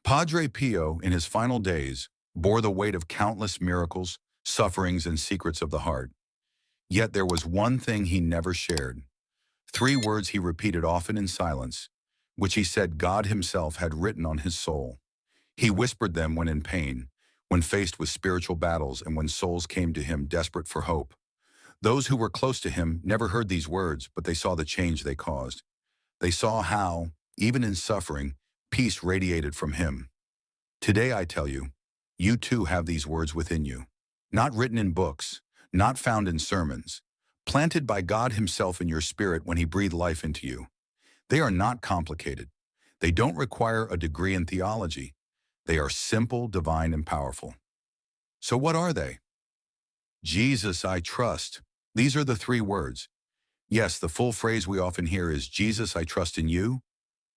Padre Pio, in his final days, bore the weight of countless miracles, sufferings, and secrets of the heart. Yet there was one thing he never shared. Three words he repeated often in silence, which he said God himself had written on his soul. He whispered them when in pain, when faced with spiritual battles, and when souls came to him desperate for hope. Those who were close to him never heard these words, but they saw the change they caused. They saw how, even in suffering, peace radiated from him. Today I tell you, you too have these words within you. Not written in books, not found in sermons, planted by God himself in your spirit when he breathed life into you. They are not complicated. They don't require a degree in theology. They are simple, divine, and powerful. So what are they? Jesus, I trust. These are the three words. Yes, the full phrase we often hear is Jesus, I trust in you,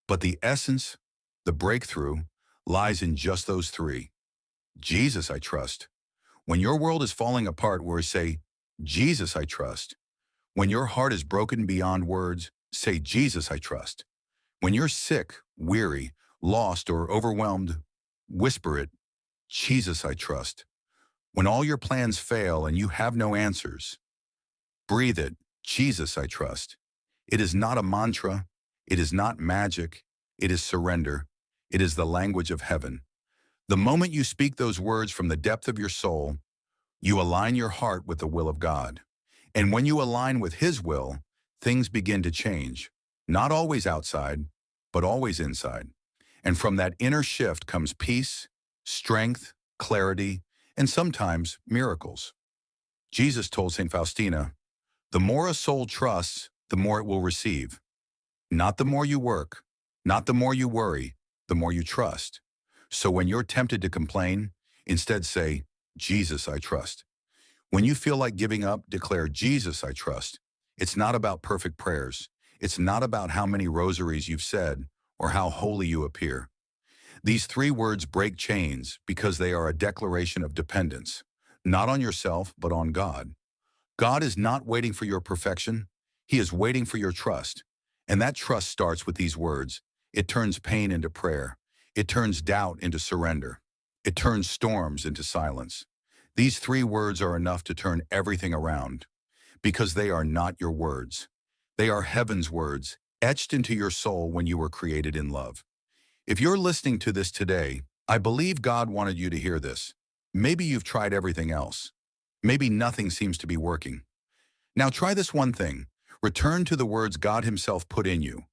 but the essence, the breakthrough, lies in just those three. Jesus, I trust. When your world is falling apart, words say, Jesus, I trust. When your heart is broken beyond words, say, Jesus, I trust. When you're sick, weary, lost, or overwhelmed, whisper it, Jesus, I trust. When all your plans fail and you have no answers, breathe it, Jesus, I trust. It is not a mantra. It is not magic. It is surrender. It is the language of heaven. The moment you speak those words from the depth of your soul, you align your heart with the will of God. And when you align with his will, things begin to change. Not always outside, but always inside. And from that inner shift comes peace, strength, clarity, and sometimes miracles. Jesus told St. Faustina, the more a soul trusts, the more it will receive. Not the more you work, not the more you worry, the more you trust. So when you're tempted to complain, instead say, Jesus, I trust. When you feel like giving up, declare, Jesus, I trust. It's not about perfect prayers. It's not about how many rosaries you've said or how holy you appear. These three words break chains because they are a declaration of dependence, not on yourself, but on God. God is not waiting for your perfection. He is waiting for your trust. And that trust starts with these words. It turns pain into prayer. It turns doubt into surrender. It turns storms into silence. These three words are enough to turn everything around because they are not your words. They are heaven's words, etched into your soul when you were created in love. If you're listening to this today, I believe God wanted you to hear this. Maybe you've tried everything else. Maybe nothing seems to be working. Now try this one thing. Return to the words God himself put in you.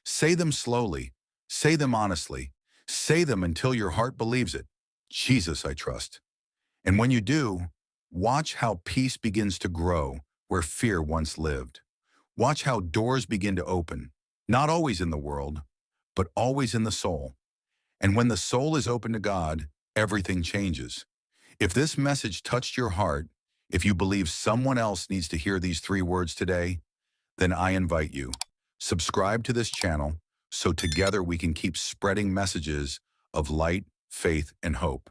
Say them slowly. Say them honestly. Say them until your heart believes it. Jesus, I trust. And when you do, watch how peace begins to grow where fear once lived. Watch how doors begin to open, not always in the world, but always in the soul. And when the soul is open to God, everything changes. If this message touched your heart, if you believe someone else needs to hear these three words today, then I invite you, subscribe to this channel so together we can keep spreading messages of light, faith, and hope.